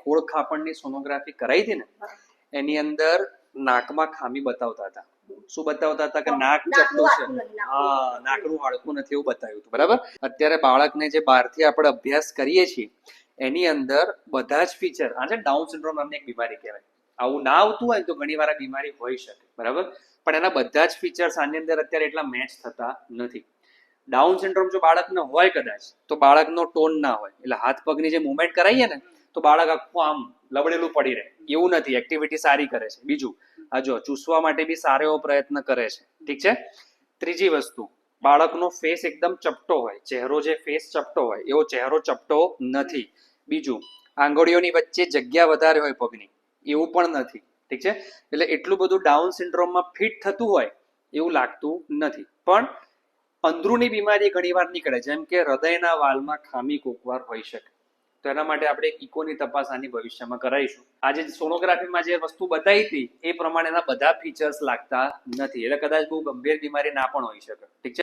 ખોળખાપણની sonography કરાવી હતી ને, એની અંદર નાકમાં ખામી બતાવતા હતા. શું બતાવતા હતા? કે નાક ચપટું છે, હા, નાકનું હાડકું નથી, એવું બતાવ્યું હતું. બરાબર. અત્યારે બાળકને જે બહારથી આપણે અભ્યાસ કરીએ છીએ એની અંદર બધા જ ફીચર, આ છે ડાઉન સિન્ડ્રોમ નામની એક બીમારી કહેવાય. આવું ના આવતું હોય તો ઘણી વાર આ બીમારી હોઈ શકે. બરાબર. પણ એના બધા જ ફીચર્સ આની અંદર અત્યારે એટલા મેચ થતા નથી. ડાઉન સિન્ડ્રોમ જો બાળકને હોય કદાચ તો બાળકનો ટોન ના હોય, એટલે હાથ પગની જે મુવમેન્ટ કરાવીએ ને તો બાળક આખું આમ લબડેલું પડી રહે, એવું નથી. એક્ટિવિટી સારી કરે છે. બીજું, આ જો ચૂસવા માટે બી સારો એવો પ્રયત્ન કરે છે. ઠીક છે. ત્રીજી વસ્તુ, બાળકનો ફેસ એકદમ ચપટો હોય, ચહેરો જે ફેસ ચપટો હોય એવો ચહેરો ચપટો નથી. બીજું, આંગળીઓની વચ્ચે જગ્યા વધારે હોય પગની, એવું પણ નથી. ઠીક છે. એટલે એટલું બધું ડાઉન સિન્ડ્રોમમાં ફિટ થતું હોય એવું લાગતું નથી. પણ અંદરૂની બીમારી ઘણી વાર નીકળે, જેમ કે હૃદયના વાલ્વમાં ખામી કોકવાર હોઈ શકે. તો એના માટે આપણે ઇકોની તપાસ આની ભવિષ્યમાં કરાવીશું. આજે સોનોગ્રાફીમાં જે વસ્તુ બતાવી હતી એ પ્રમાણેના બધા ફીચર્સ લાગતા નથી, એટલે કદાચ બહુ ગંભીર બીમારી ના પણ હોઈ શકે. ઠીક છે.